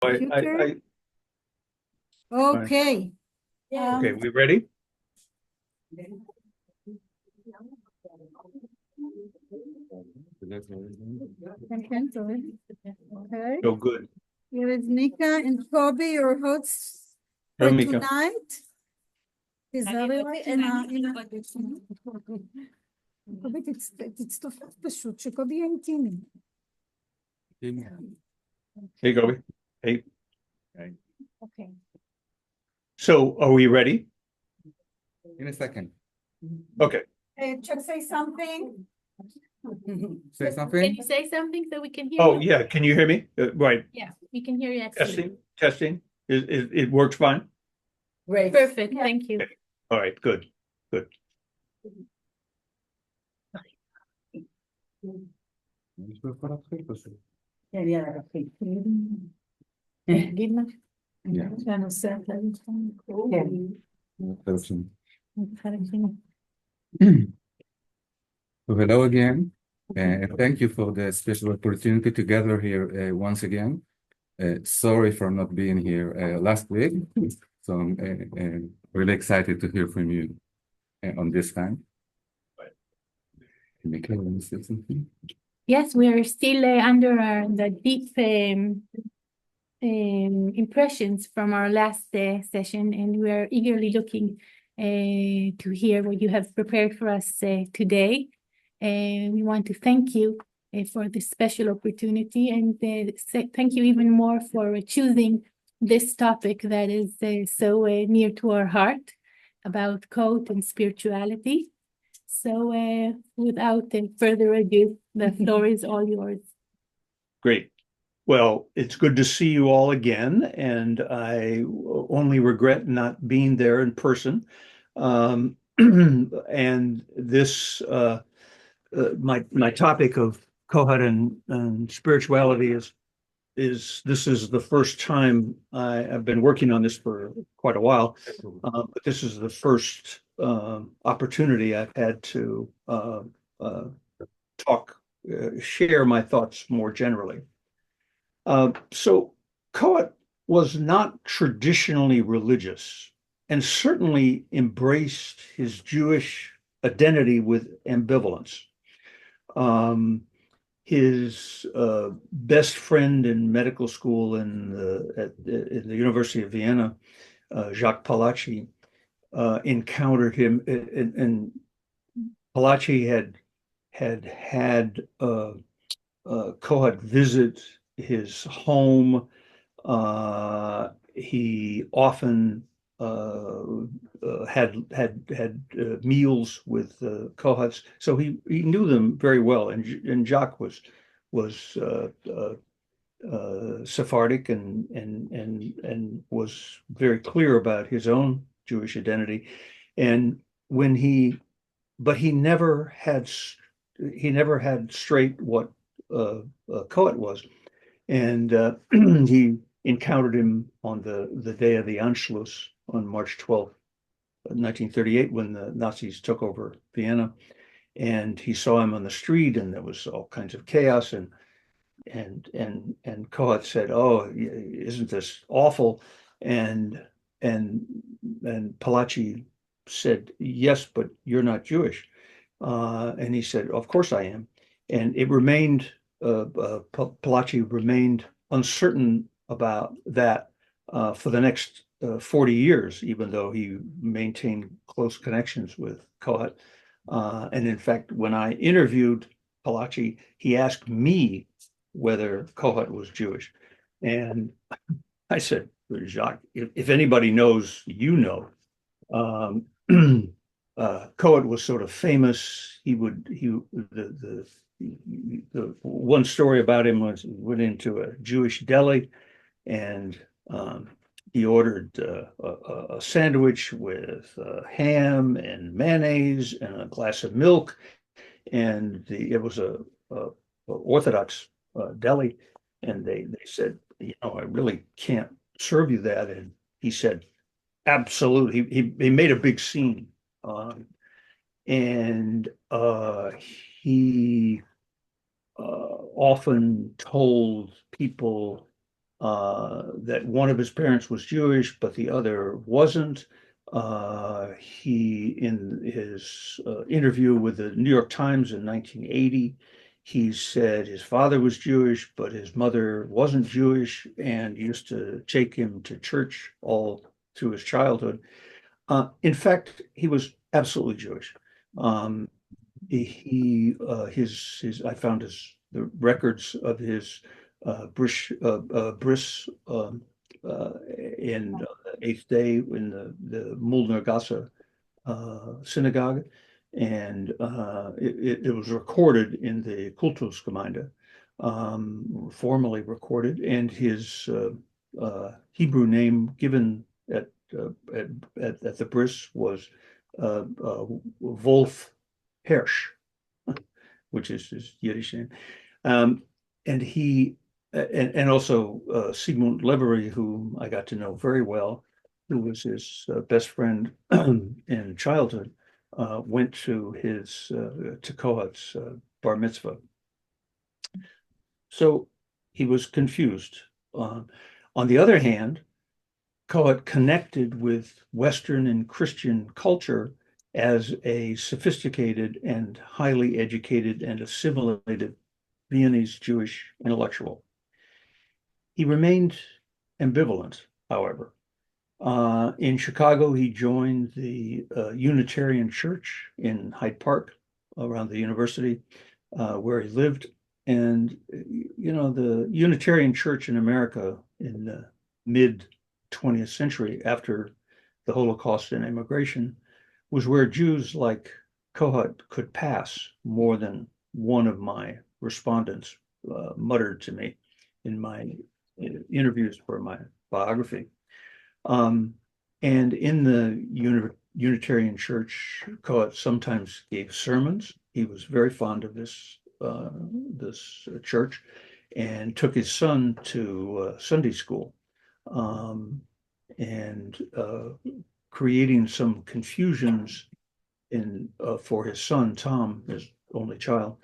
Computer. Fine. Okay. Okay, we ready? I cancel it. Okay. So good. Here is Mika and Kobe, your hosts for Hello, Mika. tonight. קובי, תצטופף פשוט, שקובי יהיה אינטימי. Hey, Kobe. Hey. Okay. So are we ready? In a second. Okay. Chuck, say something. Say Can something. you say something so we can hear Oh, you? yeah. Can you hear me? Right. Yeah, we can hear you excellent. Testing. It works fine? Great. Perfect, thank you. All right, good. Give me. So hello again. Thank you for the special opportunity to gather here once again. Sorry for not being here last week. So I'm really excited to hear from you on this time. Mika, want to say something? Yes, we are still under the deep impressions from our last session, and we are eagerly looking to hear what you have prepared for us today. We want to thank you for this special opportunity, and thank you even more for choosing this topic that is so near to our heart about code and spirituality. So without further ado, the floor is all yours. Great. Well, it's good to see you all again, and I only regret not being there in person. And this my topic of Cohort and spirituality is this is the first time I've been working on this for quite a while, but this is the first opportunity I've had to share my thoughts more generally. So Cohort was not traditionally religious and certainly embraced his Jewish identity with ambivalence. His best friend in medical school at the University of Vienna, Jacques Palachi, encountered him, and Palachi had Cohort visit his home. He often had meals with Cohorts, so he knew them very well. And Jacques was Sephardic and was very clear about his own Jewish identity. And but he never had straight what Cohort was. And he encountered him on the day of the Anschluss on March 12th, 1938, when the Nazis took over Vienna. And he saw him on the street, and there was all kinds of chaos. And Cohort said, "Oh, isn't this awful?" And Palachi said, "Yes, but you're not Jewish." And he said, "Of course I am." And it remained, Palachi remained uncertain about that for the next 40 years, even though he maintained close connections with Cohort. And in fact, when I interviewed Palachi, he asked me whether Cohort was Jewish. And I said, "Jacques, if anybody knows, you know." Cohort was sort of famous. The one story about him was he went into a Jewish deli, and he ordered a sandwich with ham and mayonnaise and a glass of milk, and it was a Orthodox deli, and they said, "I really can't serve you that." And he said, "Absolutely." He made a big scene. And he often told people that one of his parents was Jewish, but the other wasn't. He, in his interview with the New York Times in 1980, he said his father was Jewish, but his mother wasn't Jewish and used to take him to church all through his childhood. In fact, he was absolutely Jewish. I found the records of his bris in Eighth Day in the Mulner Gasse synagogue, and it was recorded in the Kultusgemeinde, formally recorded, and his Hebrew name given at the bris was Wolf Hirsch, which is his Yiddish name. And also Sigmund Levery, whom I got to know very well, who was his best friend in childhood, went to Cohort's bar mitzvah. So he was confused. On the other hand, Cohort connected with Western and Christian culture as a sophisticated and highly educated and assimilated Viennese Jewish intellectual. He remained ambivalent, however. In Chicago, he joined the Unitarian Church in Hyde Park around the university where he lived. And, the Unitarian Church in America in the mid 20th century, after the Holocaust and immigration, was where Jews like Cohort could pass, more than one of my respondents muttered to me in my interviews for my biography. And in the Unitarian Church, Cohort sometimes gave sermons. He was very fond of this church and took his son to Sunday school, and creating some confusions for his son, Tom, his only child,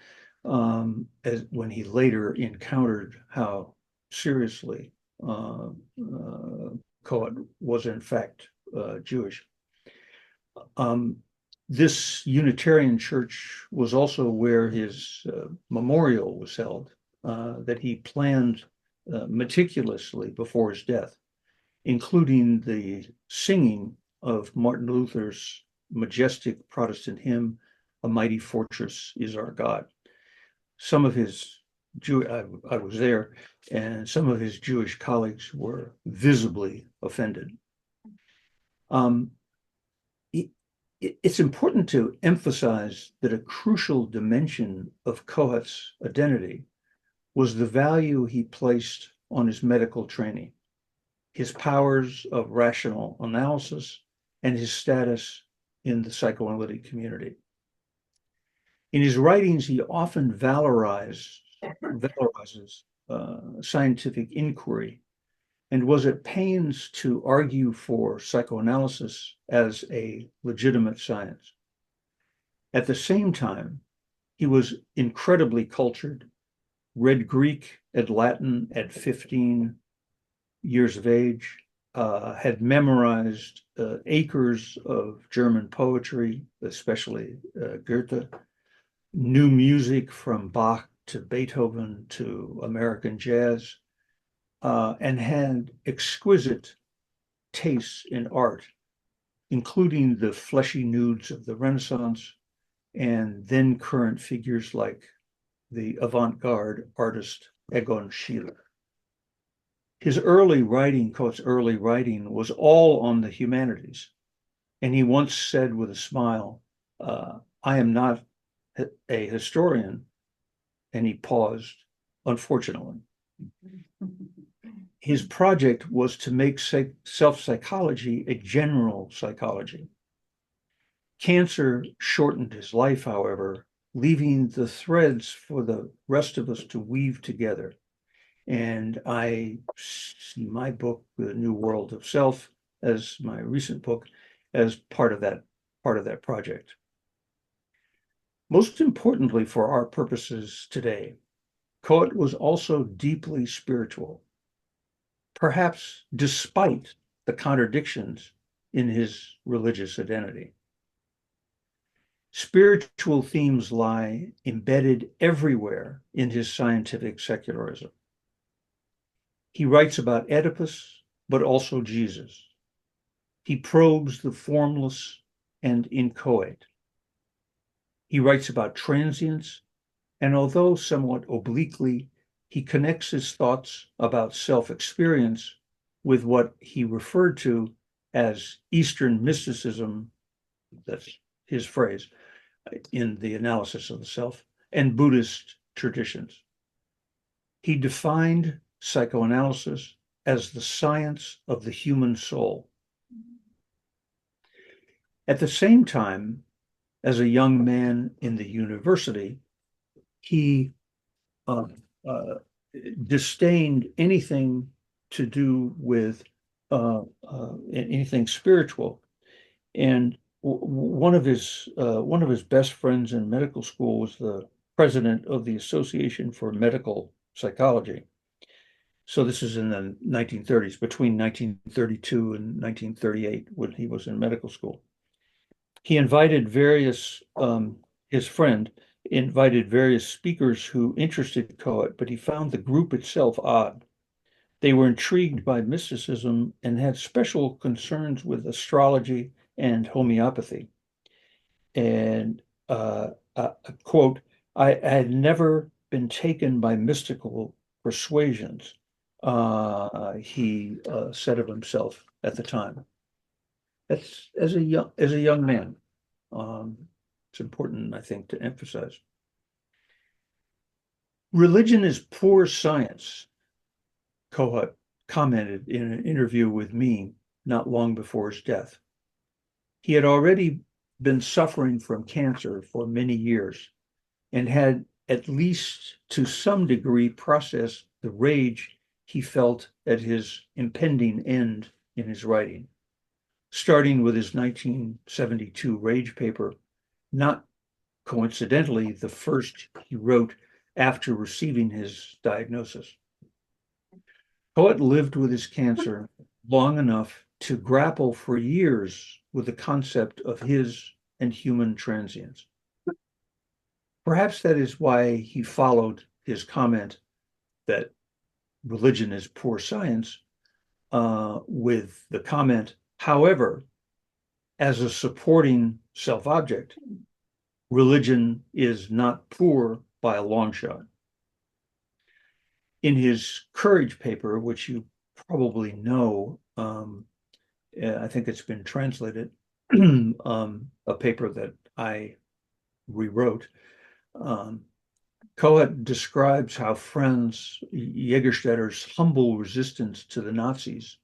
as when he later encountered how seriously Cohort was in fact Jewish. This Unitarian Church was also where his memorial was held, that he planned meticulously before his death, including the singing of Martin Luther's majestic Protestant hymn, "A Mighty Fortress is Our God." Some of his I was there, and some of his Jewish colleagues were visibly offended. It's important to emphasize that a crucial dimension of Cohort's identity was the value he placed on his medical training, his powers of rational analysis, and his status in the psychoanalytic community. In his writings, he often valorizes scientific inquiry and was at pains to argue for psychoanalysis as a legitimate science. At the same time, he was incredibly cultured, read Greek and Latin at 15 years of age, had memorized acres of German poetry, especially Goethe, knew music from Bach to Beethoven to American jazz, and had exquisite tastes in art, including the fleshy nudes of the Renaissance and then current figures like the avant-garde artist Egon Schiele. Coates' early writing was all on the humanities. And he once said with a smile, "I am not a historian." And he paused, unfortunately. His project was to make self-psychology a general psychology. Cancer shortened his life, however, leaving the threads for the rest of us to weave together. And I see my book, The New World of Self, as my recent book, as part of that project. Most importantly for our purposes today, Cohort was also deeply spiritual. perhaps despite the contradictions in his religious identity. Spiritual themes lie embedded everywhere in his scientific secularism. He writes about Oedipus, but also Jesus. He probes the formless and inchoate. He writes about transience, and although somewhat obliquely, he connects his thoughts about self-experience with what he referred to as Eastern mysticism, that's his phrase, in the analysis of the self, and Buddhist traditions. He defined psychoanalysis as the science of the human soul. At the same time, as a young man in the university, he disdained anything to do with anything spiritual. And one of his best friends in medical school was the president of the Association for Medical Psychology. So this is in the 1930s, between 1932 and 1938, when he was in medical school. He invited his friend invited various speakers who interested Cohort, but he found the group itself odd. They were intrigued by mysticism and had special concerns with astrology and homeopathy. And quote, I had never been taken by mystical persuasions, he said of himself at the time. That's as a young man. It's important, I think, to emphasize. Religion is poor science, Cohort commented in an interview with me not long before his death. He had already been suffering from cancer for many years and had, at least to some degree, processed the rage he felt at his impending end in his writing, starting with his 1972 rage paper, not coincidentally the first he wrote after receiving his diagnosis. Cohort lived with his cancer long enough to grapple for years with the concept of his and human transience. Perhaps that is why he followed his comment that religion is poor science with the comment, however, as a supporting self-object, religion is not poor by a long shot. In his Courage paper, which you probably know, I think it's been translated, a paper that I rewrote, Cohort describes how Franz Jägerstätter's humble resistance to the Nazis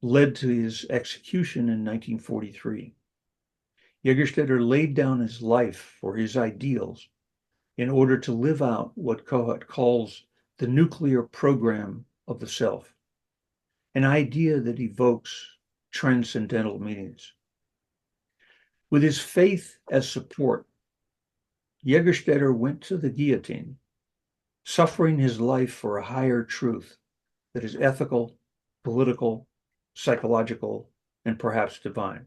led to his execution in 1943. Jägerstätter laid down his life for his ideals in order to live out what Cohort calls the nuclear program of the self, an idea that evokes transcendental meanings. With his faith as support, Jägerstätter went to the guillotine, suffering his life for a higher truth that is ethical, political, psychological, and perhaps divine.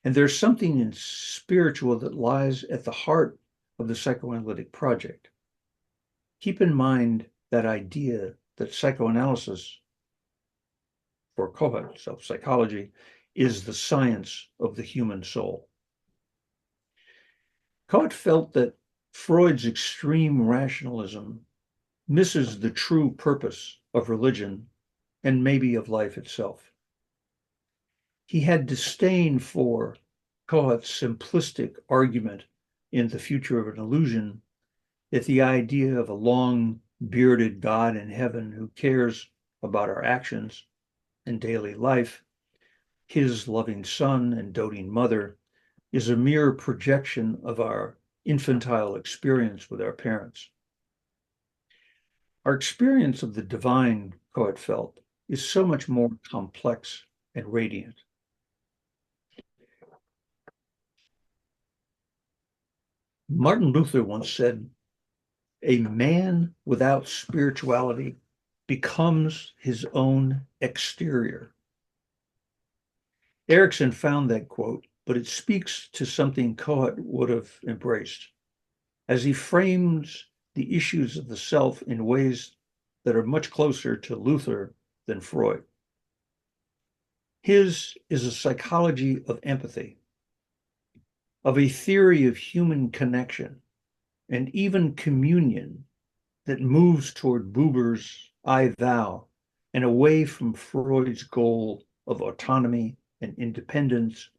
And there's something spiritual that lies at the heart of the psychoanalytic project. Keep in mind that idea that psychoanalysis, for Cohort, self-psychology, is the science of the human soul. Cohort felt that Freud's extreme rationalism misses the true purpose of religion and maybe of life itself. He had disdain for Cohort's simplistic argument in The Future of an Illusion that the idea of a long bearded God in heaven who cares about our actions and daily life, his loving son and doting mother, is a mere projection of our infantile experience with our parents. Our experience of the divine, Cohort felt, is so much more complex and radiant. Martin Luther once said, "A man without spirituality becomes his own exterior. Erickson found that quote, but it speaks to something Cohort would have embraced as he frames the issues of the self in ways that are much closer to Luther than Freud. His is a psychology of empathy, of a theory of human connection, and even communion that moves toward Buber's I-thou and away from Freud's goal of autonomy and independence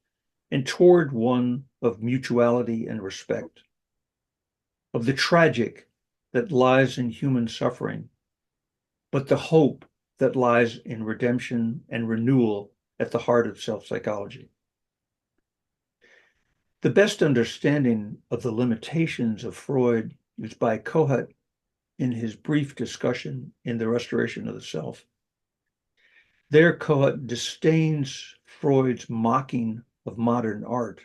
and toward one of mutuality and respect, of the tragic that lies in human suffering, but the hope that lies in redemption and renewal at the heart of self-psychology. The best understanding of the limitations of Freud is by Cohort in his brief discussion in The Restoration of the Self. There, Cohort disdains Freud's mocking of modern art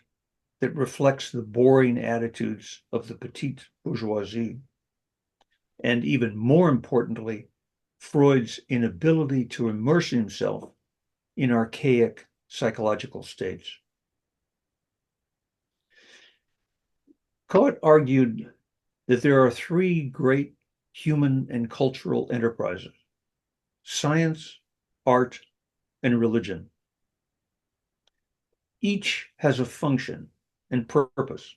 that reflects the boring attitudes of the petite bourgeoisie, and even more importantly, Freud's inability to immerse himself in archaic psychological states. Cohort argued that there are three great human and cultural enterprises: science, art, and religion. Each has a function and purpose.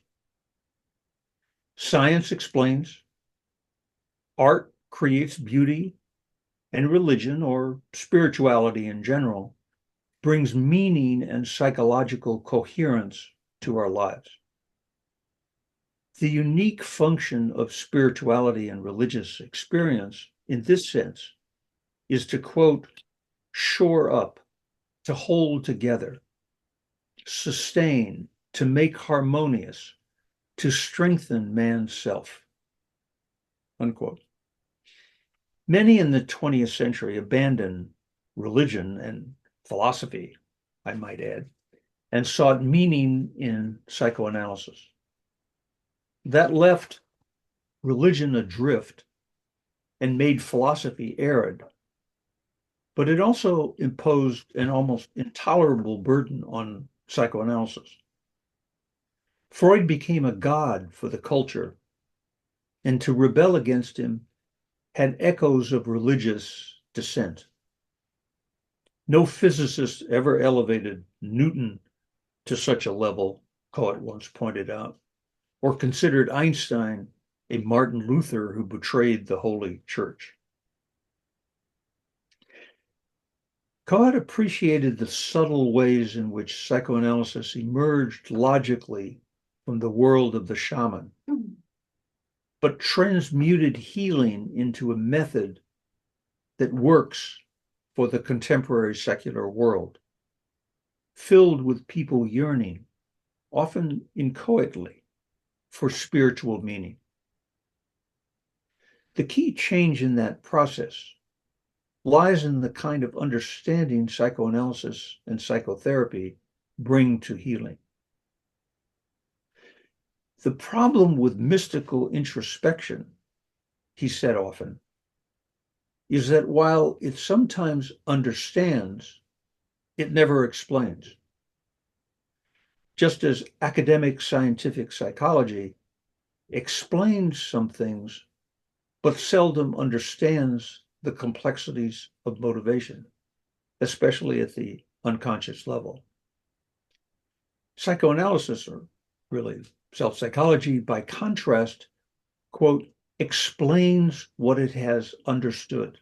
Science explains, art creates beauty, and religion, or spirituality in general, brings meaning and psychological coherence to our lives. The unique function of spirituality and religious experience in this sense is to, quote, shore up, to hold together, sustain, to make harmonious, to strengthen man's self, unquote. Many in the 20th century abandoned religion and philosophy, I might add, and sought meaning in psychoanalysis. That left religion adrift and made philosophy arid, but it also imposed an almost intolerable burden on psychoanalysis. Freud became a god for the culture, and to rebel against him had echoes of religious dissent. No physicist ever elevated Newton to such a level, Cohort once pointed out, or considered Einstein a Martin Luther who betrayed the Holy Church. Cohort appreciated the subtle ways in which psychoanalysis emerged logically from the world of the shaman, but transmuted healing into a method that works for the contemporary secular world, filled with people yearning, often inchoately, for spiritual meaning. The key change in that process lies in the kind of understanding psychoanalysis and psychotherapy bring to healing. The problem with mystical introspection, he said often, is that while it sometimes understands, it never explains. Just as academic scientific psychology explains some things, but seldom understands the complexities of motivation, especially at the unconscious level. Psychoanalysis, or really self-psychology, by contrast, quote, explains what it has understood.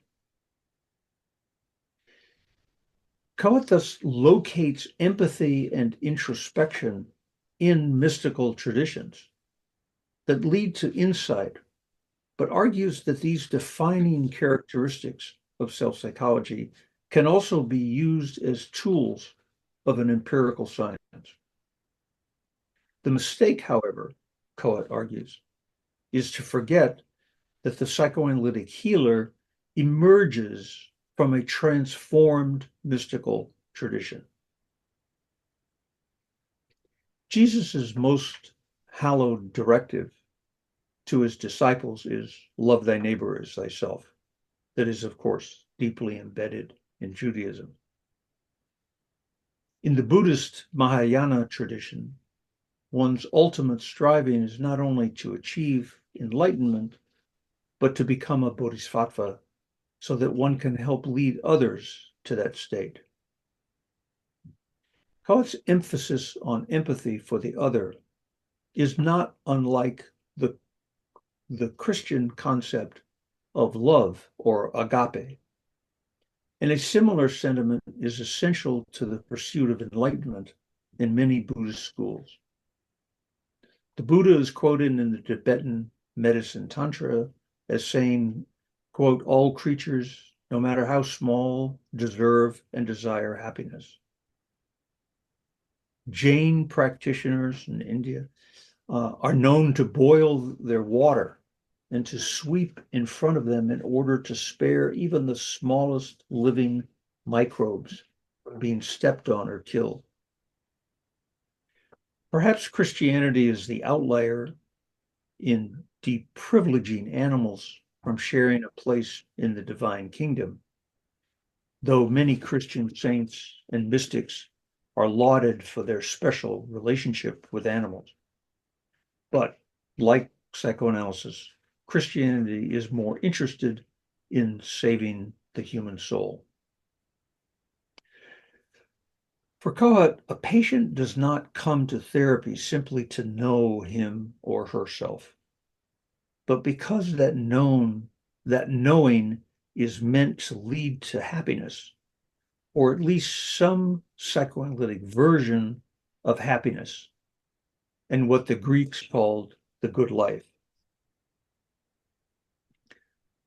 Cohort thus locates empathy and introspection in mystical traditions that lead to insight, but argues that these defining characteristics of self-psychology can also be used as tools of an empirical science. The mistake, however, Cohort argues, is to forget that the psychoanalytic healer emerges from a transformed mystical tradition. Jesus's most hallowed directive to his disciples is love thy neighbor as thyself. that is, of course, deeply embedded in Judaism. In the Buddhist Mahayana tradition, one's ultimate striving is not only to achieve enlightenment, but to become a bodhisattva so that one can help lead others to that state. Cohort's emphasis on empathy for the other is not unlike the Christian concept of love or agape. And a similar sentiment is essential to the pursuit of enlightenment in many Buddhist schools. The Buddha is quoted in the Tibetan medicine Tantra as saying, quote, all creatures, no matter how small, deserve and desire happiness. Jain practitioners in India are known to boil their water and to sweep in front of them in order to spare even the smallest living microbes from being stepped on or killed. Perhaps Christianity is the outlier in deprivileging animals from sharing a place in the divine kingdom, though many Christian saints and mystics are lauded for their special relationship with animals. But like psychoanalysis, Christianity is more interested in saving the human soul. For Cohort, a patient does not come to therapy simply to know him or herself, but because that knowing is meant to lead to happiness, or at least some psychoanalytic version of happiness, and what the Greeks called the good life.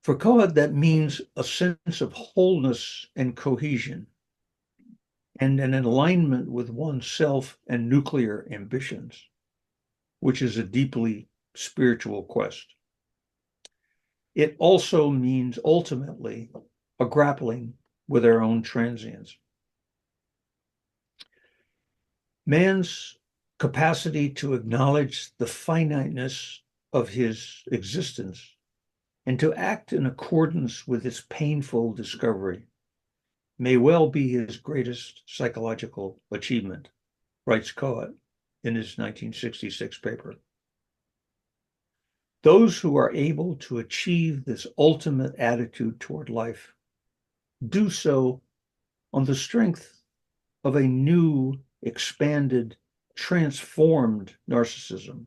For Cohort, that means a sense of wholeness and cohesion, and an alignment with oneself and nuclear ambitions, which is a deeply spiritual quest. It also means ultimately a grappling with our own transience. Man's capacity to acknowledge the finiteness of his existence and to act in accordance with this painful discovery may well be his greatest psychological achievement, writes Cohort in his 1966 paper. Those who are able to achieve this ultimate attitude toward life do so on the strength of a new, expanded, transformed narcissism,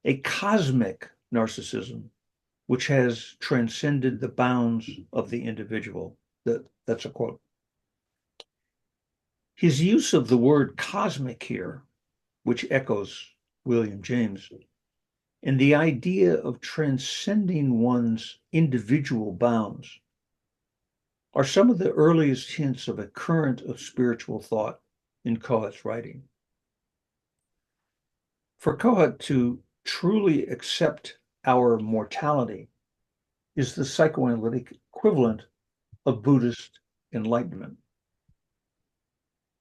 a cosmic narcissism, which has transcended the bounds of the individual. That's a quote. His use of the word cosmic here, which echoes William James, and the idea of transcending one's individual bounds are some of the earliest hints of a current of spiritual thought in Cohort's writing. For Cohort, to truly accept our mortality is the psychoanalytic equivalent of Buddhist enlightenment.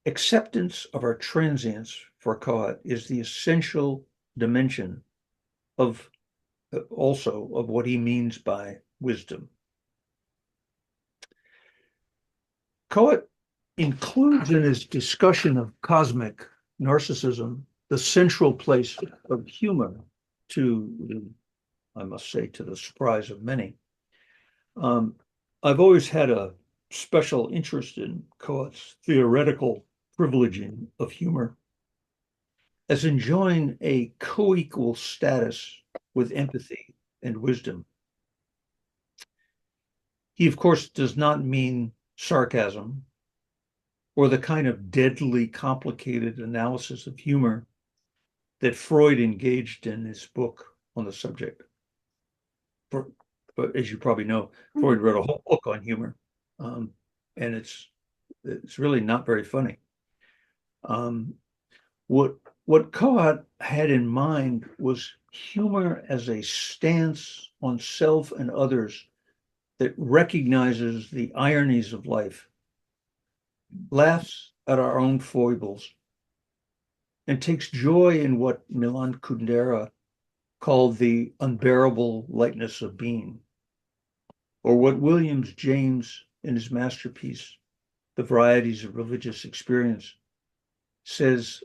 Acceptance of our transience for Cohort is the essential dimension of also of what he means by wisdom. Cohort includes in his discussion of cosmic narcissism the central place of humor, I must say, to the surprise of many. I've always had a special interest in Cohort's theoretical privileging of humor as enjoying a co-equal status with empathy and wisdom. He, of course, does not mean sarcasm or the kind of deadly complicated analysis of humor that Freud engaged in his book on the subject. But as you probably know, Freud wrote a whole book on humor, and it's really not very funny. What Cohort had in mind was humor as a stance on self and others that recognizes the ironies of life, laughs at our own foibles, and takes joy in what Milan Kundera called the unbearable lightness of being. or what Williams James in his masterpiece, The Varieties of Religious Experience, says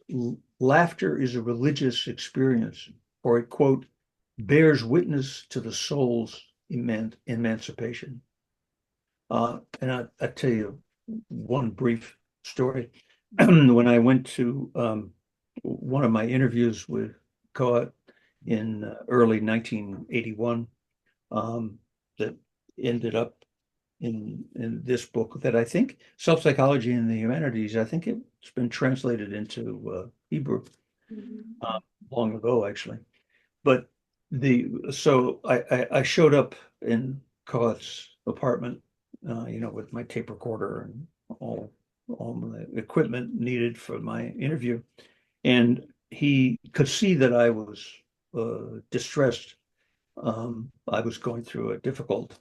laughter is a religious experience, or it, quote, bears witness to the soul's emancipation. And I tell you one brief story. When I went to one of my interviews with Cohort in early 1981, that ended up in this book that I think, Self-Psychology in the Humanities, I think it's been translated into Hebrew long ago, actually. But so I showed up in Cohort's apartment, with my tape recorder and all the equipment needed for my interview. And he could see that I was distressed. I was going through a difficult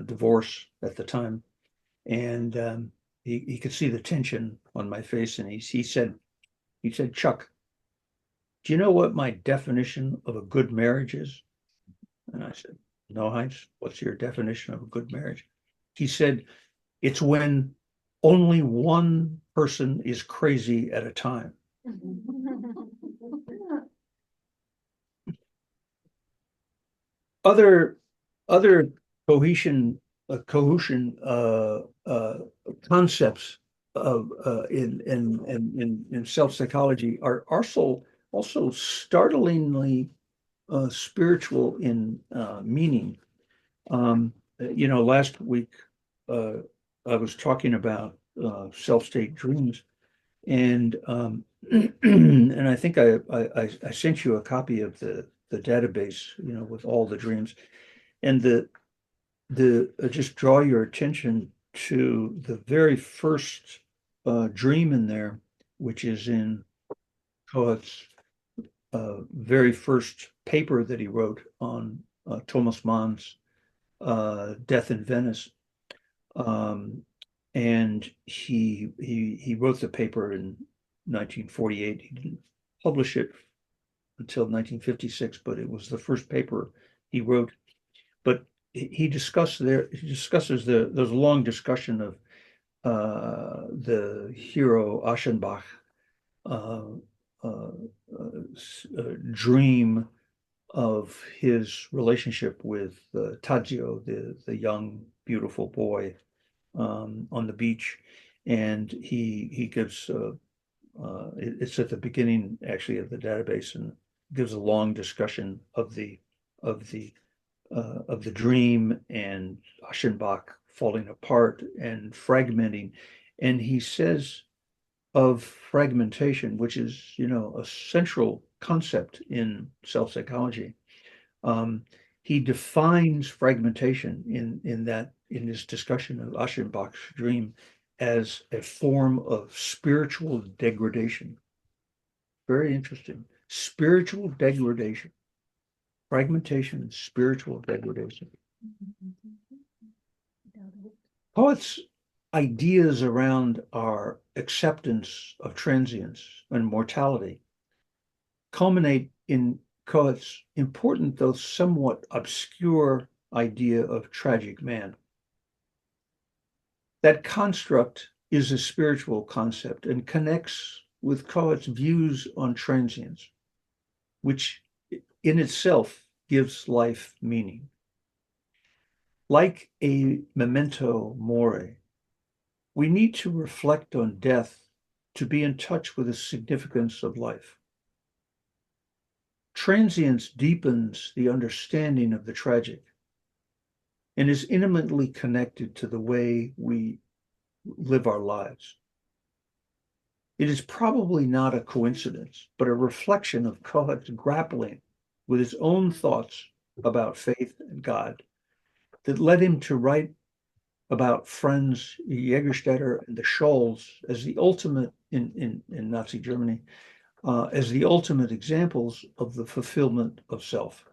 divorce at the time. And he could see the tension on my face. And he said, Chuck, do you know what my definition of a good marriage is? And I said, no, Heinz, what's your definition of a good marriage? He said, it's when only one person is crazy at a time. Other cohesion concepts of in self-psychology are also startlingly spiritual in meaning. Last week I was talking about self-state dreams, and and I think I sent you a copy of the database, with all the dreams, and the just draw your attention to the very first dream in there, which is in Coates' very first paper that he wrote on Thomas Mann's Death in Venice. And he wrote the paper in 1948. He didn't publish it until 1956, but it was the first paper he wrote. But he discusses there's a long discussion of the hero Aschenbach dream of his relationship with Tadzio, the young, beautiful boy on the beach. And he gives, it's at the beginning actually of the database, and gives a long discussion of the dream and Aschenbach falling apart and fragmenting. And he says of fragmentation, which is, a central concept in self-psychology. He defines fragmentation in his discussion of Aschenbach's dream as a form of spiritual degradation. Very interesting. Spiritual degradation. Fragmentation and spiritual degradation. Poets' ideas around our acceptance of transience and mortality culminate in Coates' important, though somewhat obscure, idea of tragic man. That construct is a spiritual concept and connects with Coates' views on transience, which in itself gives life meaning. Like a memento mori, we need to reflect on death to be in touch with the significance of life. Transience deepens the understanding of the tragic and is intimately connected to the way we live our lives. It is probably not a coincidence, but a reflection of Coates grappling with his own thoughts about faith and God that led him to write about Franz Jägerstätter and the Scholls as the ultimate in Nazi Germany, as the ultimate examples of the fulfillment of self.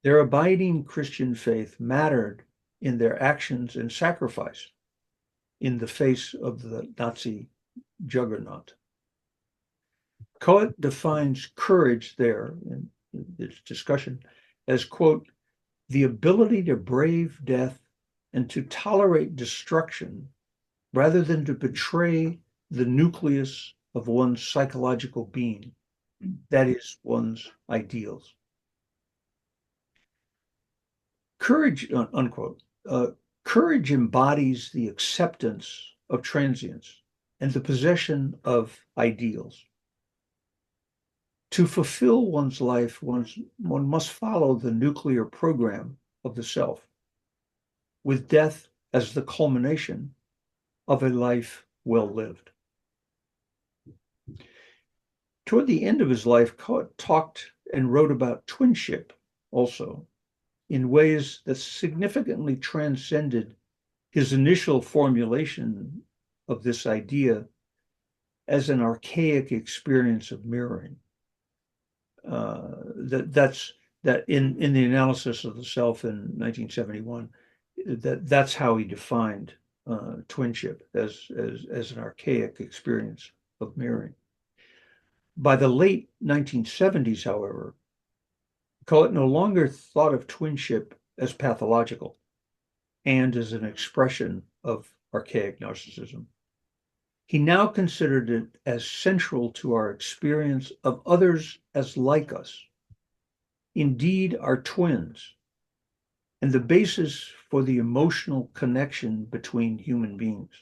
Their abiding Christian faith mattered in their actions and sacrifice in the face of the Nazi juggernaut. Coates defines courage there in this discussion as, quote, the ability to brave death and to tolerate destruction rather than to betray the nucleus of one's psychological being, that is, one's ideals. Courage, unquote, courage embodies the acceptance of transience and the possession of ideals. To fulfill one's life, one must follow the nuclear program of the self, with death as the culmination of a life well lived. Toward the end of his life, Cohort talked and wrote about twinship also, in ways that significantly transcended his initial formulation of this idea as an archaic experience of mirroring. That's in the analysis of the self in 1971, that's how he defined twinship as an archaic experience of mirroring. By the late 1970s, however, Cohort no longer thought of twinship as pathological and as an expression of archaic narcissism. He now considered it as central to our experience of others as like us, indeed our twins, and the basis for the emotional connection between human beings.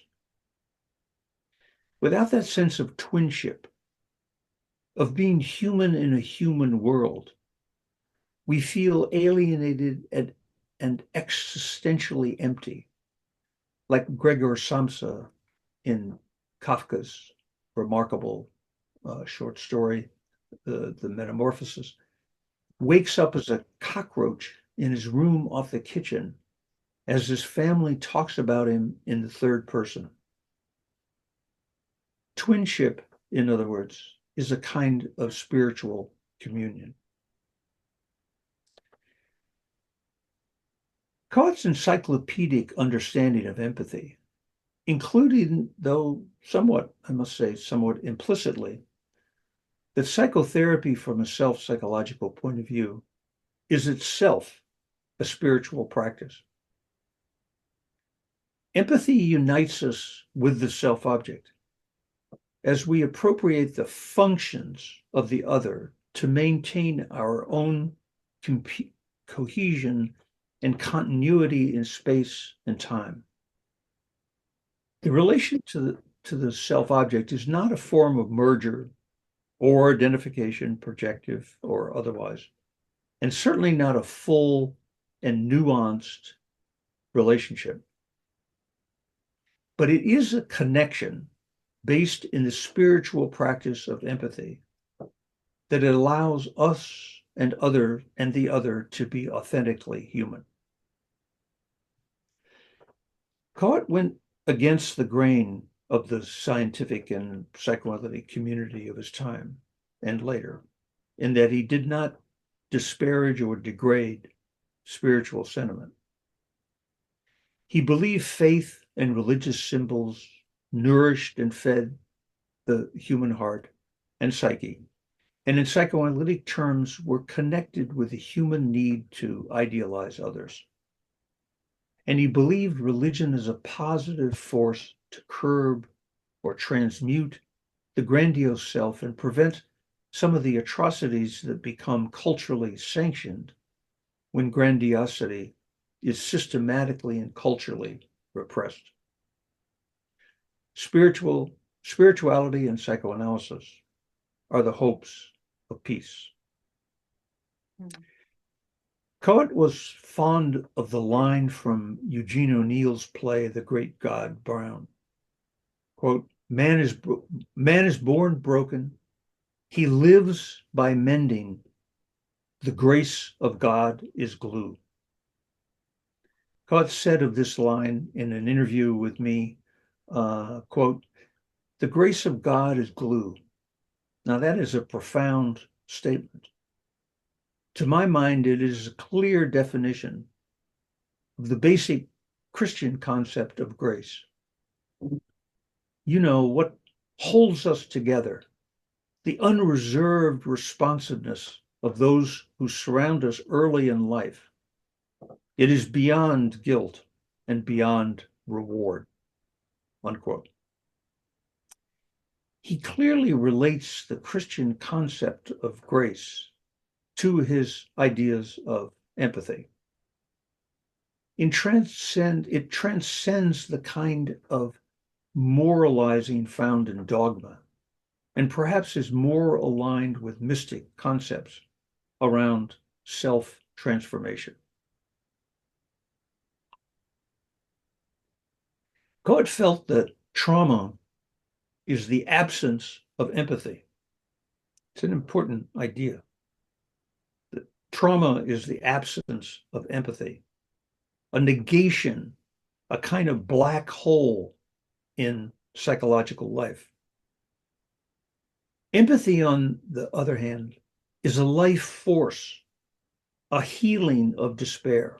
Without that sense of twinship, of being human in a human world, we feel alienated and existentially empty, like Gregor Samsa in Kafka's remarkable short story, The Metamorphosis, wakes up as a cockroach in his room off the kitchen as his family talks about him in the third person. Twinship, in other words, is a kind of spiritual communion. Cohort's encyclopedic understanding of empathy, including, though somewhat, I must say, somewhat implicitly, that psychotherapy from a self-psychological point of view is itself a spiritual practice. Empathy unites us with the self-object as we appropriate the functions of the other to maintain our own cohesion and continuity in space and time. The relation to the self-object is not a form of merger or identification, projective or otherwise, and certainly not a full and nuanced relationship. But it is a connection based in the spiritual practice of empathy that allows us and the other to be authentically human. Cohort went against the grain of the scientific and psychoanalytic community of his time and later, in that he did not disparage or degrade spiritual sentiment. He believed faith and religious symbols nourished and fed the human heart and psyche, and in psychoanalytic terms were connected with the human need to idealize others. And he believed religion as a positive force to curb or transmute the grandiose self and prevent some of the atrocities that become culturally sanctioned when grandiosity is systematically and culturally repressed. Spirituality and psychoanalysis are the hopes of peace. Cohort was fond of the line from Eugene O'Neill's play, The Great God Brown. Quote, man is born broken. He lives by mending. The grace of God is glue. Cohort said of this line in an interview with me, quote, the grace of God is glue. Now that is a profound statement. To my mind, it is a clear definition of the basic Christian concept of grace. You know, what holds us together, the unreserved responsiveness of those who surround us early in life, It is beyond guilt and beyond reward, unquote. He clearly relates the Christian concept of grace to his ideas of empathy. It transcends the kind of moralizing found in dogma, and perhaps is more aligned with mystic concepts around self-transformation. Cohort felt that trauma is the absence of empathy. It's an important idea. That trauma is the absence of empathy, a negation, a kind of black hole in psychological life. Empathy, on the other hand, is a life force, a healing of despair.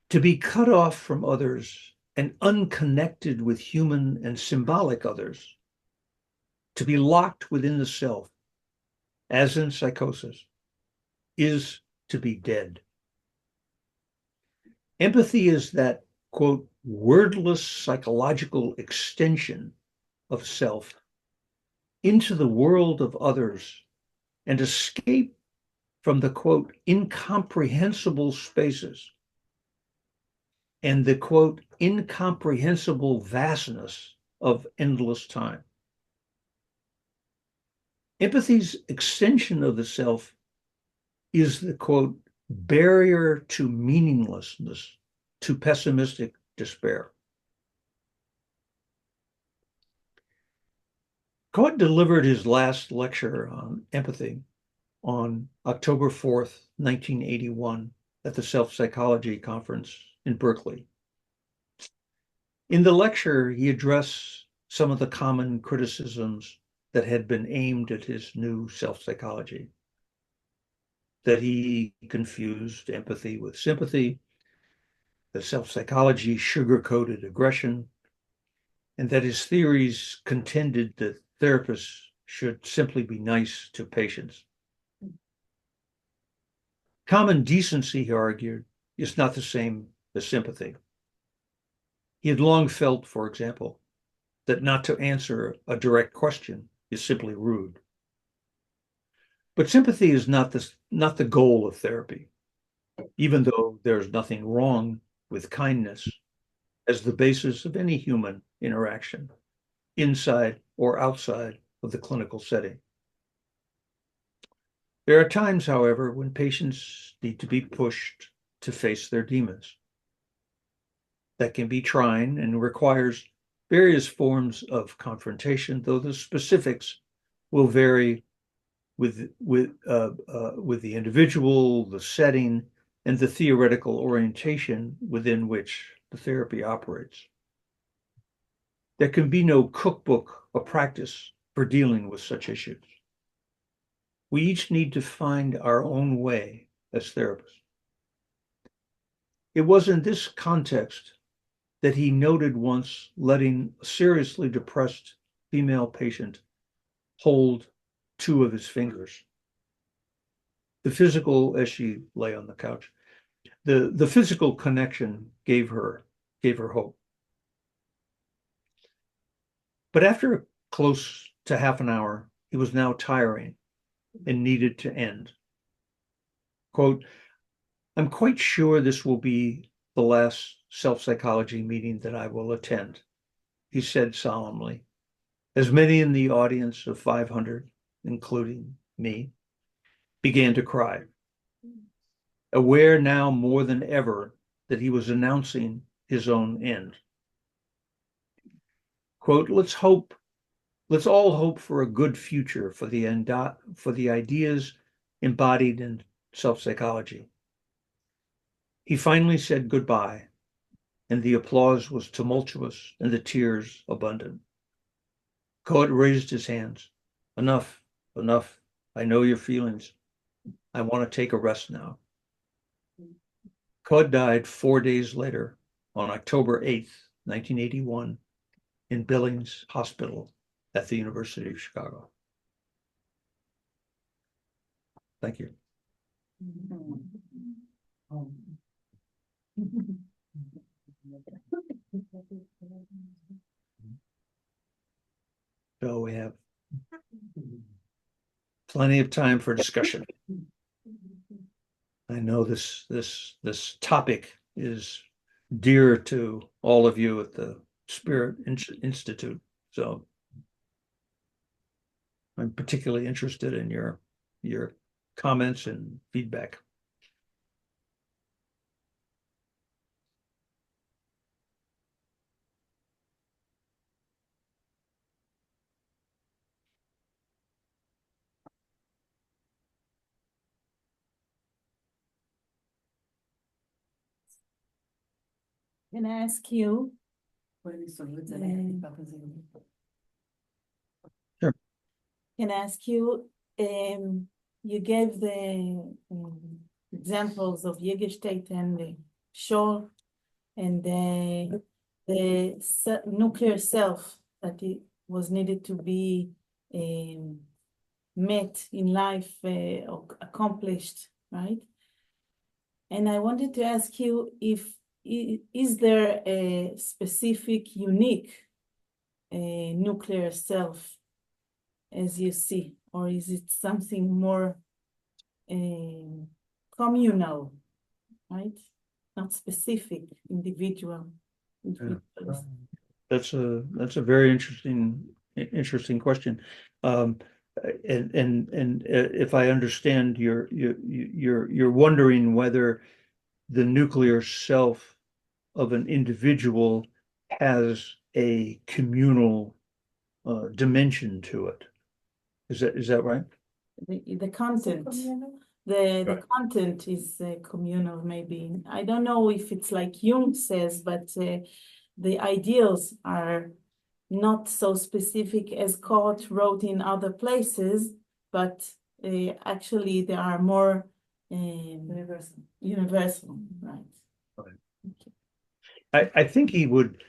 To be cut off from others and unconnected with human and symbolic others, to be locked within the self, as in psychosis, is to be dead. Empathy is that, quote, wordless psychological extension of self into the world of others and escape from the, quote, incomprehensible spaces and the, quote, incomprehensible vastness of endless time. Empathy's extension of the self is the, quote, barrier to meaninglessness, to pessimistic despair. Cohort delivered his last lecture on empathy on October 4th, 1981, at the Self-Psychology Conference in Berkeley. In the lecture, he addressed some of the common criticisms that had been aimed at his new self-psychology, that he confused empathy with sympathy, that self-psychology sugar-coated aggression, and that his theories contended that therapists should simply be nice to patients. Common decency, he argued, is not the same as sympathy. He had long felt, for example, that not to answer a direct question is simply rude. But sympathy is not the goal of therapy, even though there's nothing wrong with kindness as the basis of any human interaction, inside or outside of the clinical setting. There are times, however, when patients need to be pushed to face their demons. That can be trying and requires various forms of confrontation, though the specifics will vary with the individual, the setting, and the theoretical orientation within which the therapy operates. There can be no cookbook or practice for dealing with such issues. We each need to find our own way as therapists. It was in this context that he noted once letting a seriously depressed female patient hold two of his fingers. The physical, as she lay on the couch, the physical connection gave her hope. But after close to half an hour, it was now tiring and needed to end. Quote, I'm quite sure this will be the last self-psychology meeting that I will attend, he said solemnly, as many in the audience of 500, including me, began to cry, aware now more than ever that he was announcing his own end. Quote, let's all hope for a good future for the ideas embodied in self-psychology. He finally said goodbye, and the applause was tumultuous and the tears abundant. Cohort raised his hands. Enough, enough. I know your feelings. I want to take a rest now. Cohort died 4 days later on October 8th, 1981, in Billings Hospital at the University of Chicago. Thank you. So we have plenty of time for discussion. I know this topic is dear to all of you at the Spirit Institute, so I'm particularly interested in your comments and feedback. Can I ask you? Sure. Can I ask you, you gave the examples of Jägerstätte and the Scholl and the nuclear self that it was needed to be met in life or accomplished, right? And I wanted to ask you if is there a specific, unique nuclear self as you see, or is it something more communal, right? Not specific, individual. That's a very interesting question. And if I understand, you're wondering whether the nuclear self of an individual has a communal dimension to it. Is that right? The content, the Right. content is communal, maybe. I don't know if it's like Jung says, but the ideals are not so specific as Cohort wrote in other places, but actually they are more universal, right? I think he would,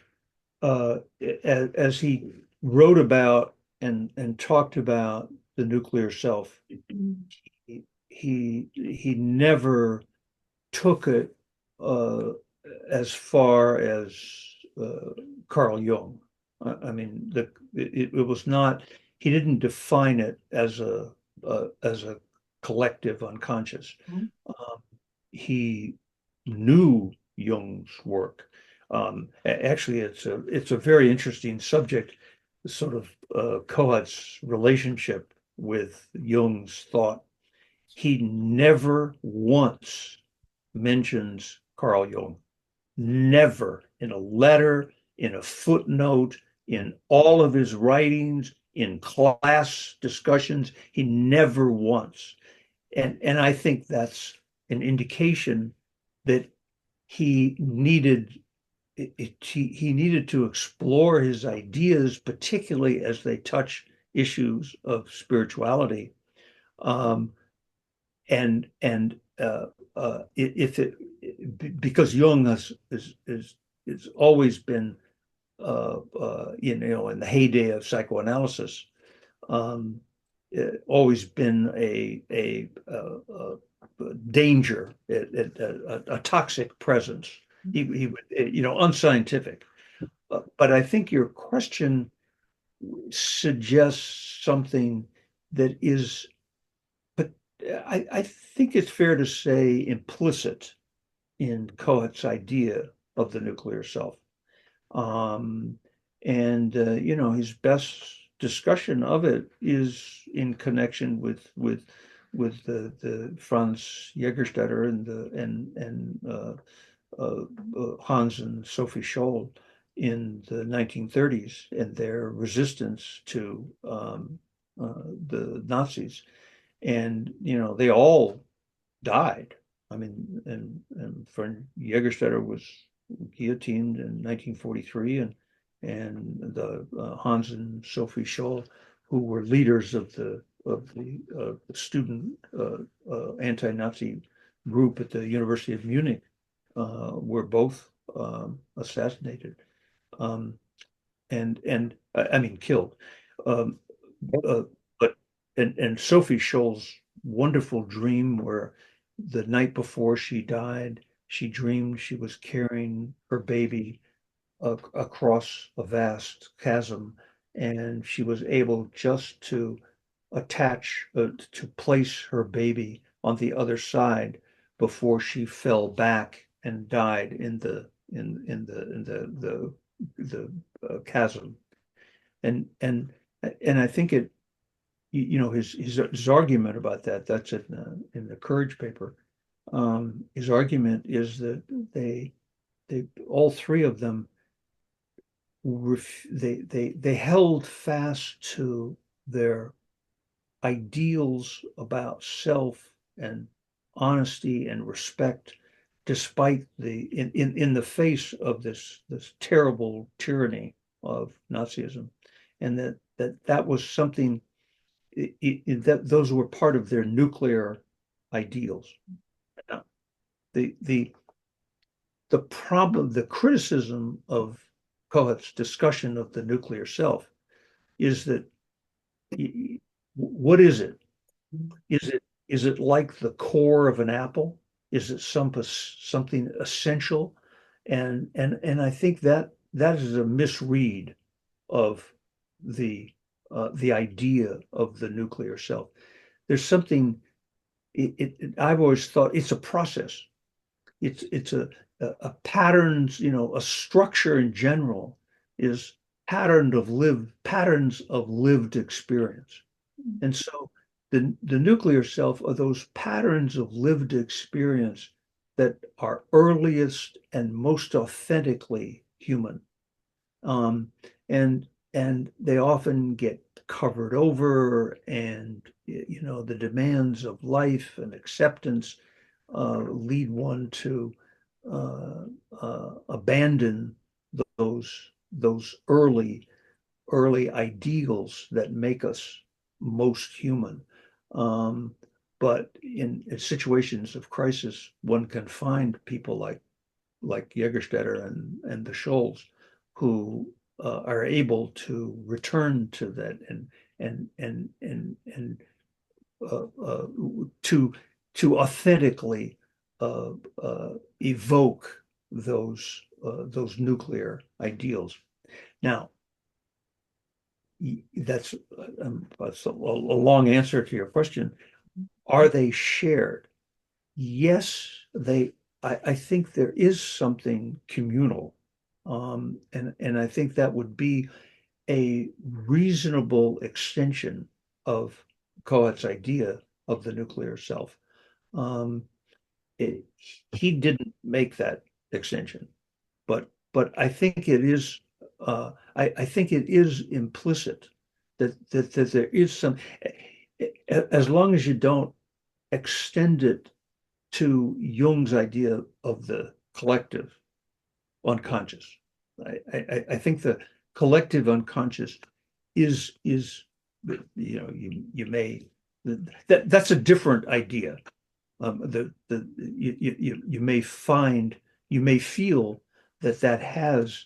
as he wrote about and talked about the nuclear self, he never took it as far as Carl Jung. I mean, it was not. He didn't define it as a collective unconscious. Mhm. He knew Jung's work. Actually, it's a very interesting subject, sort of Cohort's relationship with Jung's thought. He never once mentions Carl Jung. Never in a letter, in a footnote, in all of his writings, in class discussions, he never once. And I think that's an indication that he needed he needed to explore his ideas, particularly as they touch issues of spirituality. And if it because Jung is always been in the heyday of psychoanalysis, always been a danger, a toxic presence. He unscientific. But I think your question suggests something that is, but I think it's fair to say, implicit in Cohort's idea of the nuclear self. And his best discussion of it is in connection with the Franz Jägerstätter and Hans and Sophie Scholl in the 1930s and their resistance to the Nazis. And they all died. I mean, and Franz Jägerstätter was guillotined in 1943, and the Hans and Sophie Scholl, who were leaders of the student anti-Nazi group at the University of Munich, were both assassinated, and I mean killed. But Sophie Scholl's wonderful dream, where the night before she died, she dreamed she was carrying her baby across a vast chasm, and she was able just to to place her baby on the other side before she fell back and died in the chasm. And I think his argument about that, that's in the Courage paper. His argument is that they all three of them they held fast to their ideals about self and honesty and respect, despite in the face of this terrible tyranny of Nazism, and that was something that those were part of their nuclear ideals. Now, the problem, the criticism of Cohut's discussion of the nuclear self is that what is it? Is it like the core of an apple? Is it something essential? And I think that is a misread of the idea of the nuclear self. There's something. I've always thought it's a process. It's a patterns, a structure in general is patterns of lived experience. And so the nuclear self are those patterns of lived experience that are earliest and most authentically human. And they often get covered over, and the demands of life and acceptance lead one to abandon those early ideals that make us most human. But in situations of crisis, one can find people like Jägerstätter and the Scholz who are able to return to that and to authentically evoke those nuclear ideals. Now, that's a long answer to your question. Are they shared? Yes, I think there is something communal, and I think that would be a reasonable extension of Cohut's idea of the nuclear self. He didn't make that extension, but I think it is. I think it is implicit that there is some, as long as you don't extend it to Jung's idea of the collective unconscious. I think the collective unconscious is you may that's a different idea. You may feel that has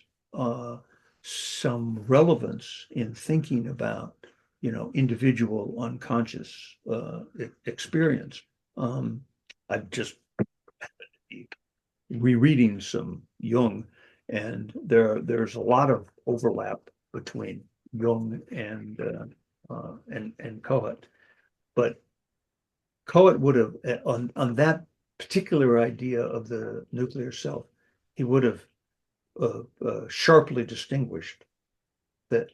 some relevance in thinking about individual unconscious experience. I'm just rereading some Jung, and there's a lot of overlap between Jung and Cohut, but Cohut would have on that particular idea of the nuclear self, he would have sharply distinguished that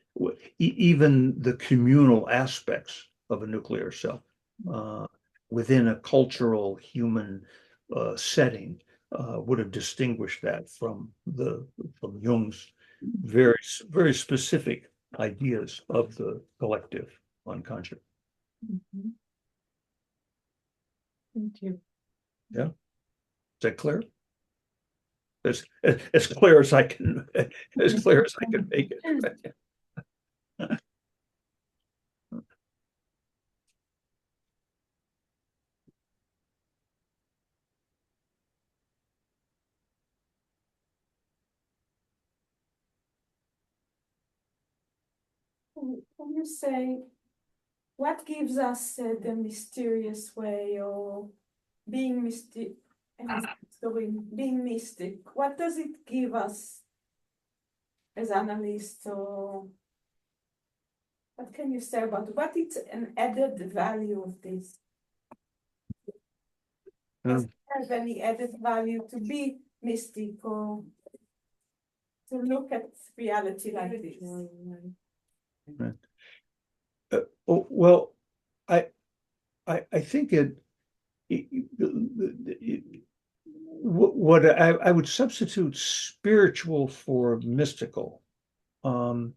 even the communal aspects of a nuclear self within a cultural human setting would have distinguished that from Jung's very specific ideas of the collective unconscious. Mm-hmm. Thank you. Yeah, is that clear? As clear as I can, as clear as I can make it. Can you say what gives us the mysterious way, or being mystic, being mystic, what does it give us as analysts, or what can you say about what is an added value of this? Does it have any added value to be mystic or to look at reality like this? Well, I think what I would substitute spiritual for mystical. And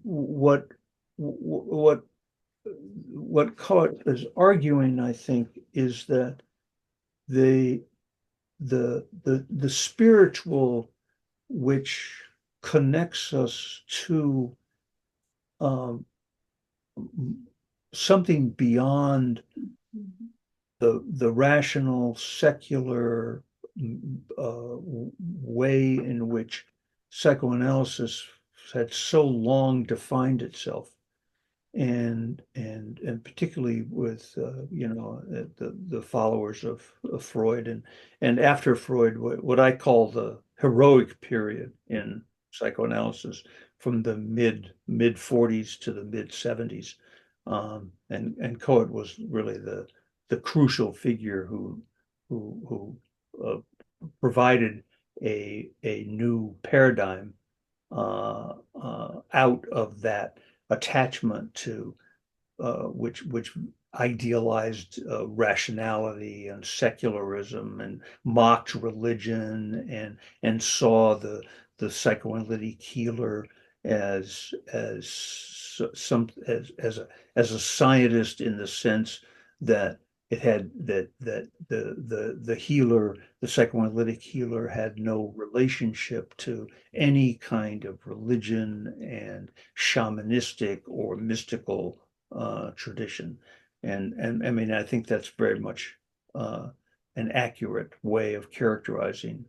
what Cohort is arguing, I think, is that the spiritual, which connects us to something beyond the rational, secular way in which psychoanalysis had so long defined itself, and particularly with the followers of Freud, and after Freud, what I call the heroic period in psychoanalysis, from the mid 40s to the mid 70s. And Cohort was really the crucial figure who provided a new paradigm out of that attachment to which idealized rationality and secularism, and mocked religion, and saw the psychoanalytic healer as a scientist, in the sense that it had that the healer, the psychoanalytic healer, had no relationship to any kind of religion and shamanistic or mystical tradition. And I mean, I think that's very much an accurate way of characterizing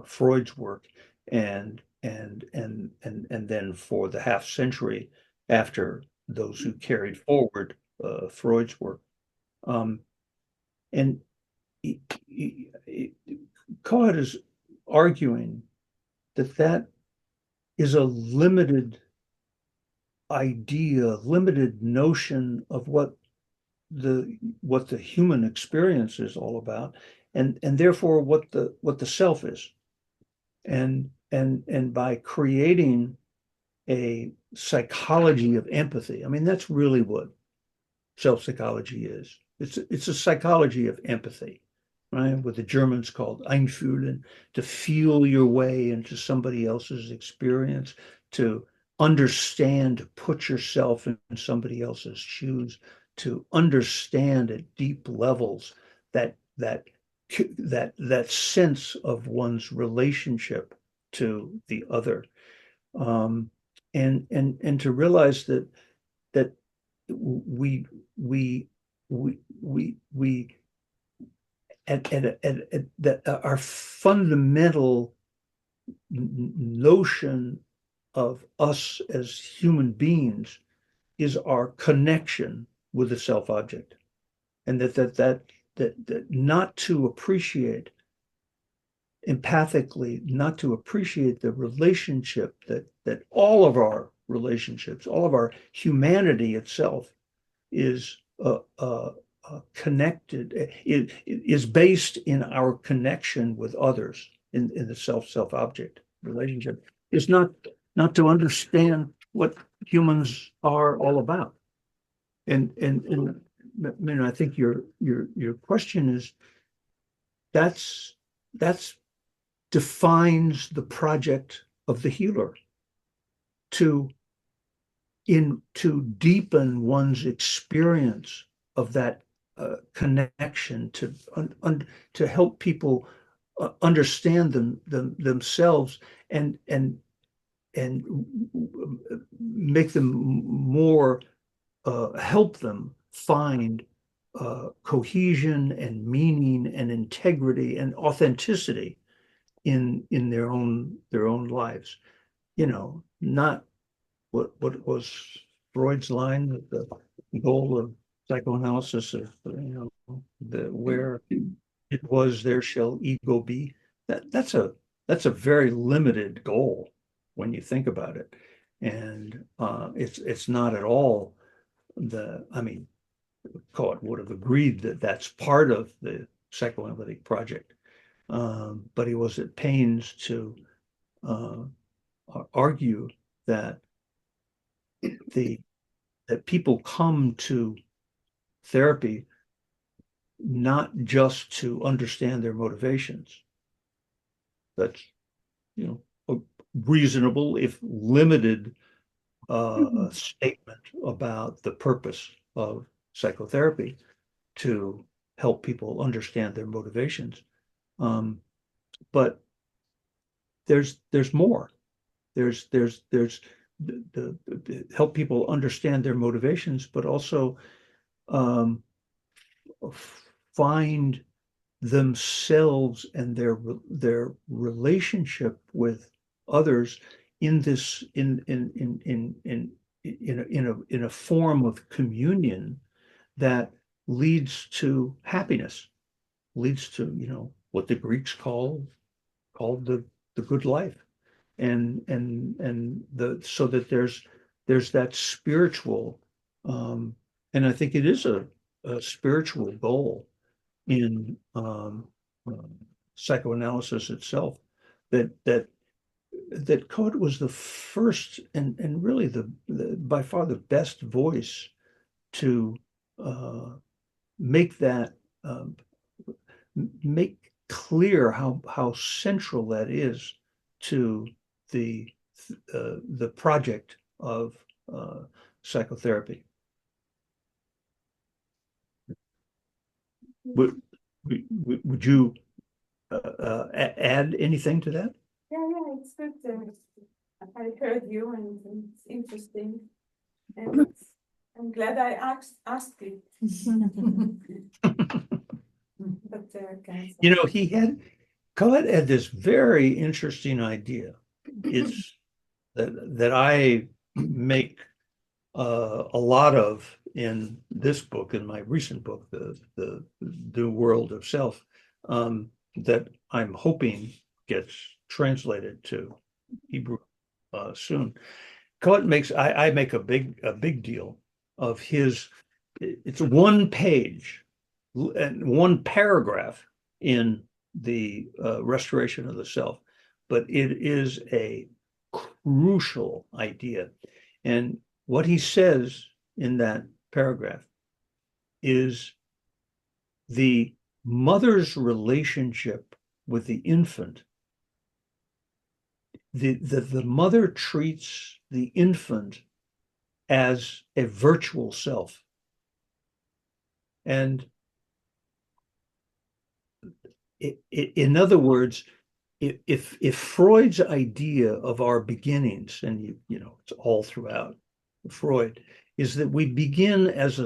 Freud's work, and then for the half century after, those who carried forward Freud's work. And Cohort is arguing that is a limited idea, limited notion of what the human experience is all about, and therefore what the self is. And by creating a psychology of empathy, I mean, that's really what self-psychology is. It's a psychology of empathy, right? What the Germans called Einfühlen, to feel your way into somebody else's experience, to understand, to put yourself in somebody else's shoes, to understand at deep levels that sense of one's relationship to the other, and to realize that we that our fundamental notion of us as human beings is our connection with the self object, and that not to appreciate empathically, not to appreciate the relationship, that all of our relationships, all of our humanity itself is connected, it is based in our connection with others, in the self object relationship, is not to understand what humans are all about. And I think your question is, that's defines the project of the healer, to deepen one's experience of that connection, to help people understand themselves, and make them more, help them find cohesion and meaning and integrity and authenticity in their own lives. Not what was Freud's line, that the goal of psychoanalysis of, where it was, there shall ego be. That's a very limited goal when you think about it. And it's not at all I mean, Cohort would have agreed that that's part of the psychoanalytic project. But he was at pains to argue that that people come to therapy not just to understand their motivations. That's, a reasonable, if limited, statement about the purpose of psychotherapy, to help people understand their motivations. But there's more. There's the help people understand their motivations, but also find themselves and their relationship with others in this in a form of communion that leads to happiness, leads to what the Greeks called the good life, and so that there's that spiritual, and I think it is a spiritual goal in psychoanalysis itself, that Cohort was the first and really the by far the best voice to make that make clear how central that is to the project of psychotherapy. Would you add anything to that? Yeah, it's good. I heard you, and it's interesting, and I'm glad I asked it. But Cohort had this very interesting idea. It's that I make a lot of in this book, in my recent book, the New World of Self, that I'm hoping gets translated to Hebrew soon. Cohort I make a big deal of his. It's one page and one paragraph in the Restoration of the Self, but it is a crucial idea. And what he says in that paragraph is the mother's relationship with the infant. The mother treats the infant as a virtual self. And in other words, if Freud's idea of our beginnings, and it's all throughout Freud, is that we begin as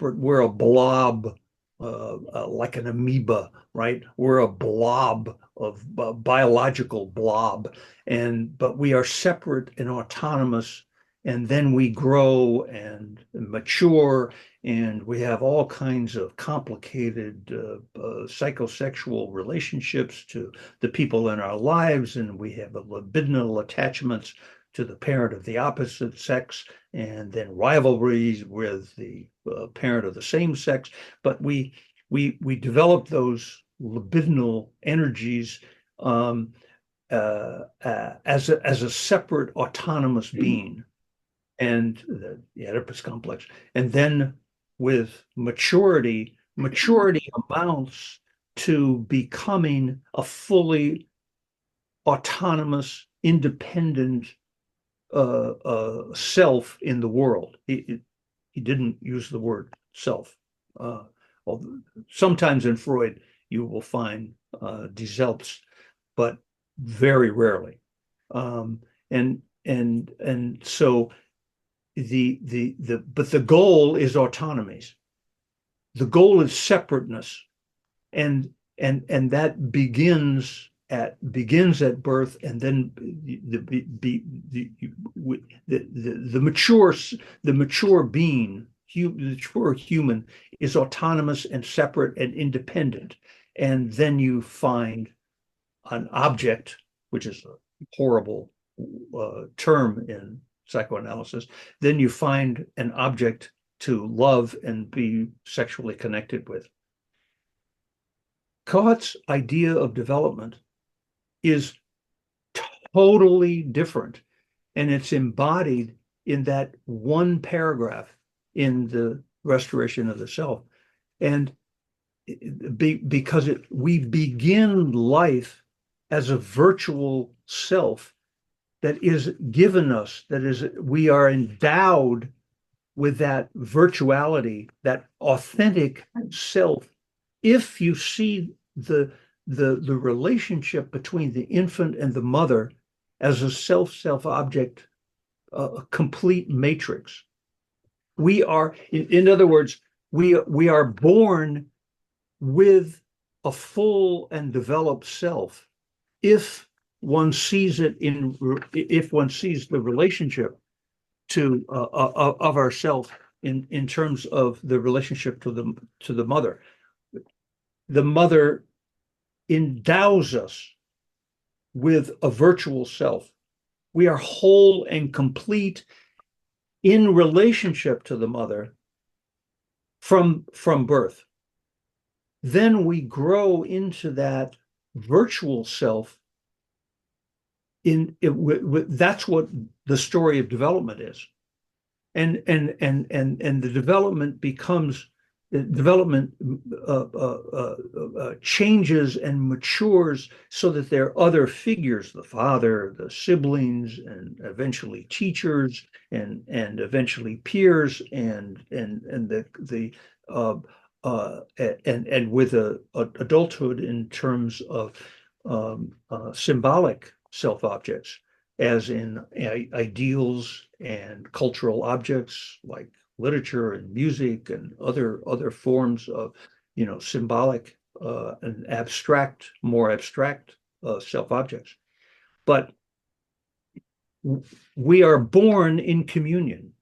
we're a blob, like an amoeba, right? We're a blob of biological blob, but we are separate and autonomous, and then we grow and mature, and we have all kinds of complicated psychosexual relationships to the people in our lives, and we have libidinal attachments to the parent of the opposite sex, and then rivalries with the parent of the same sex. But we develop those libidinal energies as a separate autonomous being, and the Oedipus complex. And then with maturity amounts to becoming a fully autonomous, independent self in the world. He didn't use the word self. Sometimes in Freud you will find die Selbst, but very rarely. And so but the goal is autonomies. The goal is separateness, and that begins at birth, and then the mature being the truer human is autonomous and separate and independent. And then you find an object, which is a horrible term in psychoanalysis, then you find an object to love and be sexually connected with. Cohort's idea of development is totally different, and it's embodied in that one paragraph in the Restoration of the Self. And because we begin life as a virtual self that is given us, that is, we are endowed with that virtuality, that authentic self. If you see the relationship between the infant and the mother as a self object, a complete matrix, we are, in other words, we are born with a full and developed self if one sees it if one sees the relationship to of ourself in terms of the relationship to the mother. The mother endows us with a virtual self. We are whole and complete in relationship to the mother from birth. Then we grow into that virtual self. That's what the story of development is, and the development becomes changes and matures so that there are other figures, the father, the siblings, and eventually teachers, and eventually peers, and with adulthood in terms of symbolic self-objects, as in ideals and cultural objects like literature and music and other forms of, symbolic and more abstract self-objects. But we are born in communion.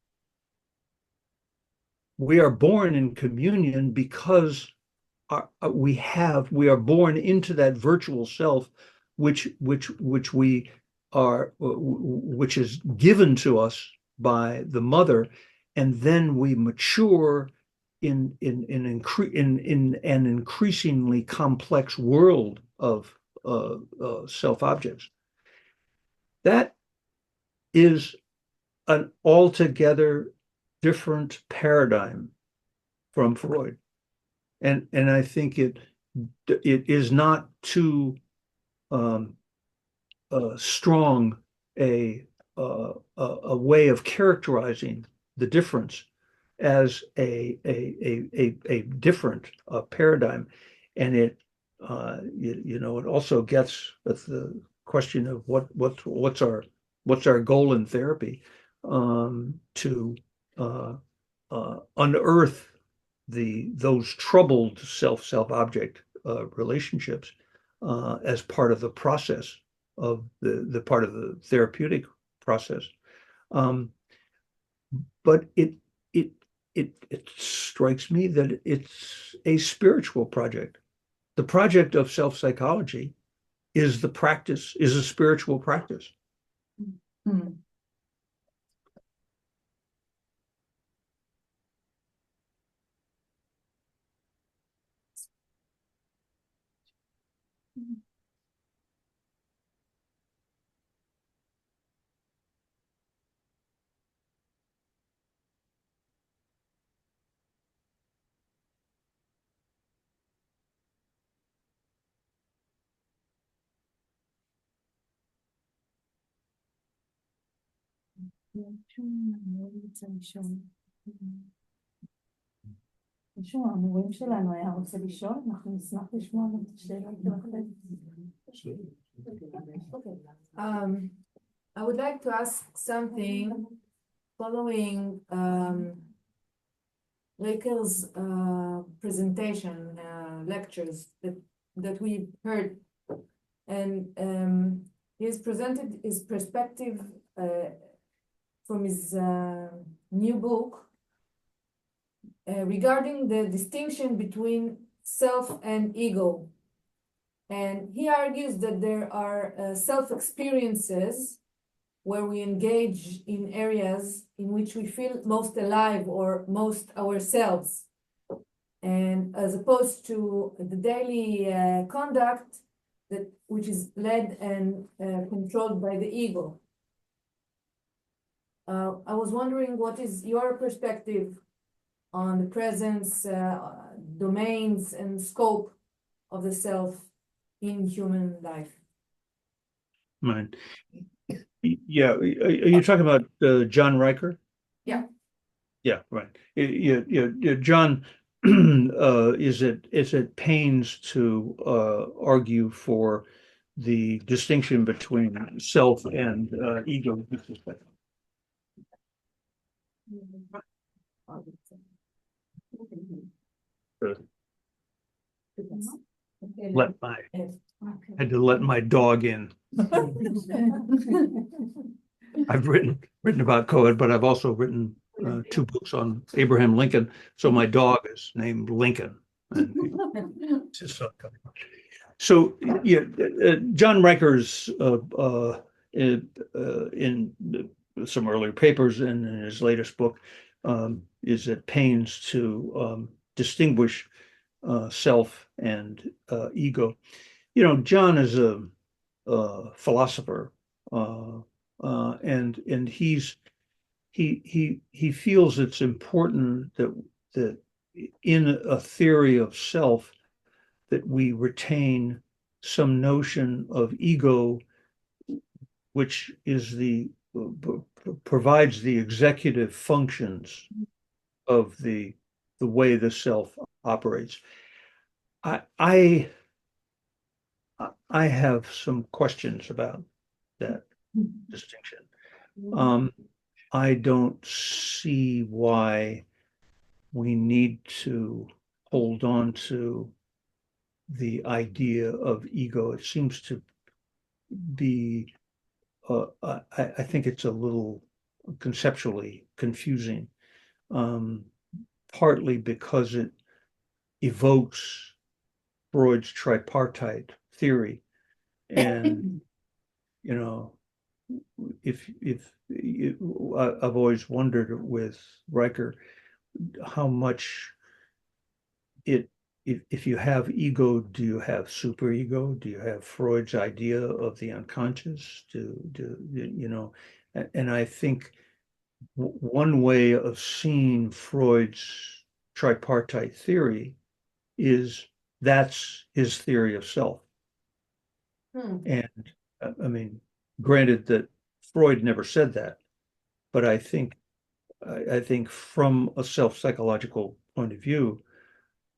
We are born in communion because we are born into that virtual self, which is given to us by the mother, and then we mature in an increasingly complex world of self-objects. That is an altogether different paradigm from Freud, and I think it is not too strong a way of characterizing the difference as a different paradigm, and it also gets at the question of what's our goal in therapy, to unearth those troubled self-object relationships as part of the process of the part of the therapeutic process. But it strikes me that it's a spiritual project. The project of self-psychology is a spiritual practice. Mm. מישהו מהמורים שלנו היה רוצה לשאול? אנחנו נשמח לשמוע גם את השאלות שלכם. I would like to ask something following Laker's presentation, lectures that we heard, and he's presented his perspective from his new book, regarding the distinction between self and ego. And he argues that there are self-experiences where we engage in areas in which we feel most alive or most ourselves. And as opposed to the daily conduct which is led and controlled by the ego. I was wondering, what is your perspective on the presence, domains, and scope of the self in human life? Right. Yeah, are you talking about John Riker? Yeah. Yeah, right. Yeah, John is at pains to argue for the distinction between self and ego. Let my had to let my dog in. I've written about Cohort, but I've also written 2 books on Abraham Lincoln. So my dog is named Lincoln. And it's his son coming up. So yeah, John Riker's in some earlier papers and in his latest book is at pains to distinguish self and ego. You know, John is a philosopher, and he feels it's important that in a theory of self that we retain some notion of ego, which is provides the executive functions of the way the self operates. I have some questions about that distinction. I don't see why we need to hold on to the idea of ego. It seems to be, I think it's a little conceptually confusing, partly because it evokes Freud's tripartite theory. And, you know, I've always wondered with Riker how much if you have ego, do you have superego? Do you have Freud's idea of the unconscious? You know? And I think one way of seeing Freud's tripartite theory is that's his theory of self. And I mean, granted that Freud never said that, but I think from a self-psychological point of view,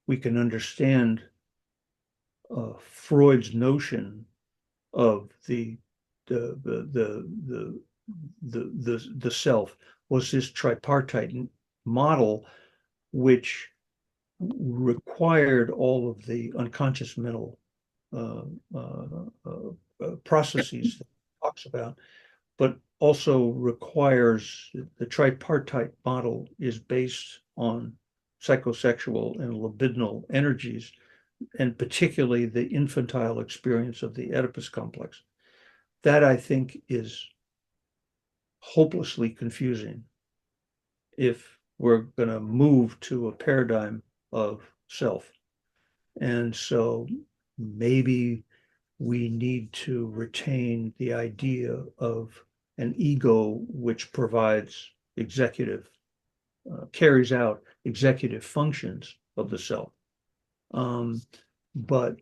we can understand Freud's notion of the self was this tripartite model, which required all of the unconscious mental processes that he talks about, but also requires the tripartite model is based on psychosexual and libidinal energies, and particularly the infantile experience of the Oedipus complex. That I think is hopelessly confusing if we're going to move to a paradigm of self. And so maybe we need to retain the idea of an ego which provides carries out executive functions of the self. But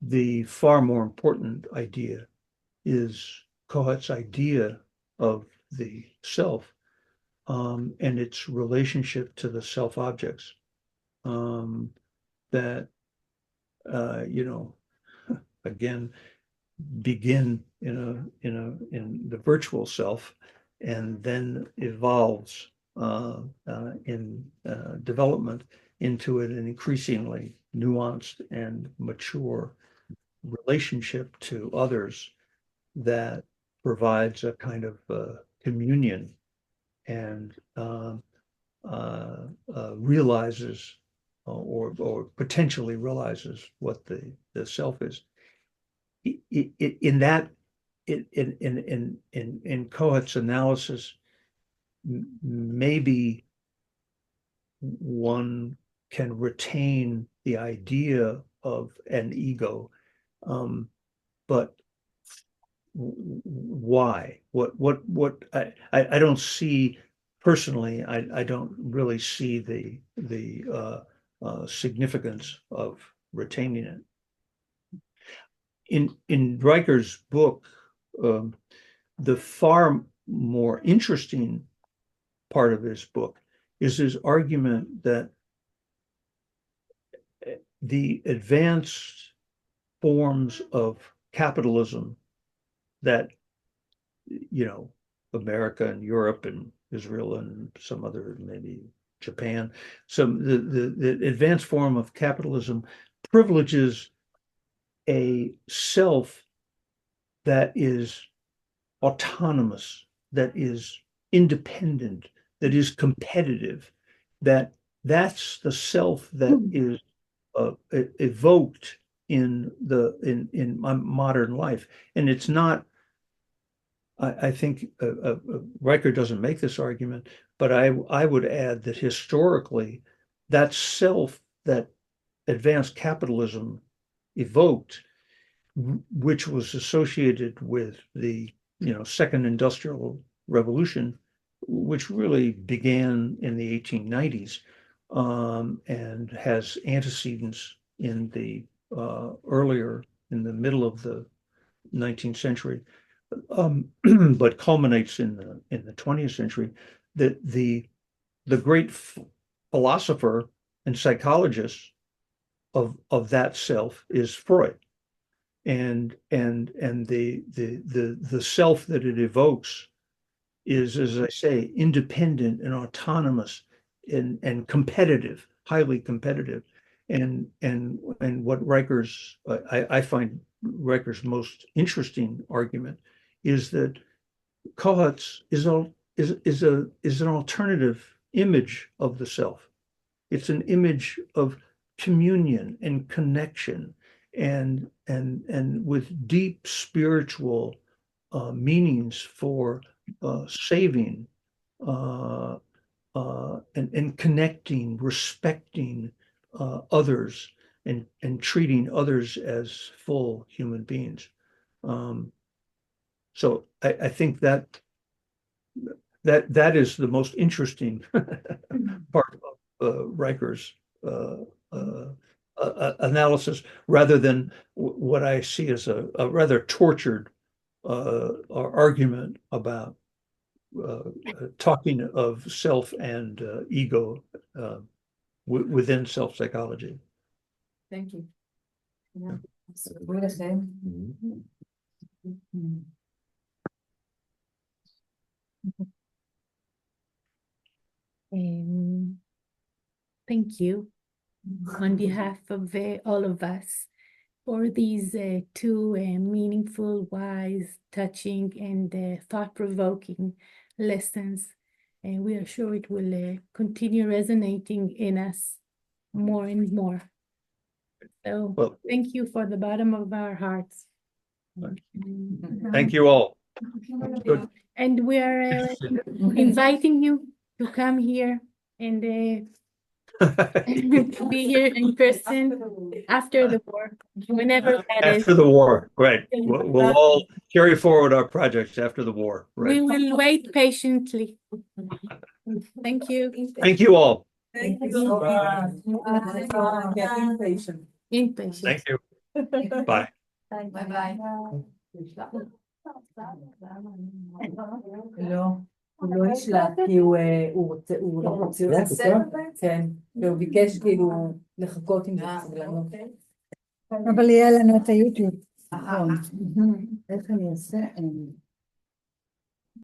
the far more important idea is Cohort's idea of the self and its relationship to the self objects that, you know, again, begin in the virtual self and then evolves in development into an increasingly nuanced and mature relationship to others that provides a kind of communion and realizes or potentially realizes what the self is. In Cohort's analysis, maybe one can retain the idea of an ego, but why? What I don't see personally. I don't really see the significance of retaining it. In Riker's book, the far more interesting part of his book is his argument that the advanced forms of capitalism that, America and Europe and Israel and some other, maybe Japan, the advanced form of capitalism privileges a self that is autonomous, that is independent, that is competitive, that's the self that is evoked in modern life. And it's not, I think Riker doesn't make this argument, but I would add that historically, that self that advanced capitalism evoked, which was associated with the Second Industrial Revolution, which really began in the 1890s, and has antecedents in the in the middle of the 19th century, but culminates in the 20th century. That the great philosopher and psychologist of that self is Freud, and the self that it evokes is, as I say, independent and autonomous and competitive, highly competitive. And what Riker's I find Riker's most interesting argument is that Cohort's is an alternative image of the self. It's an image of communion and connection and with deep spiritual meanings for saving and connecting, respecting others and treating others as full human beings. So I think that is the most interesting part of Riker's analysis, rather than what I see as a rather tortured argument about talking of self and ego within self-psychology. Thank you. Yeah, absolutely the same. Thank you on behalf of all of us for these two meaningful, wise, touching, and thought-provoking lessons. And we are sure it will continue resonating in us more and more. So thank you for the bottom of our hearts. Thank you all. Good. And we are inviting you to come here and be here in person after the war, whenever that is. After the war, right. We'll all carry forward our projects after the war. Right. We will wait patiently. Thank you. Thank you all. Thank you so much. Getting patient. Impatient. Thank you. Bye. Bye-bye. הוא לא ישלח, כי הוא רוצה לצאת, כן, והוא ביקש כאילו לחכות עם זה סבלנות. אבל יהיה לנו את היוטיוב. איך אני אעשה?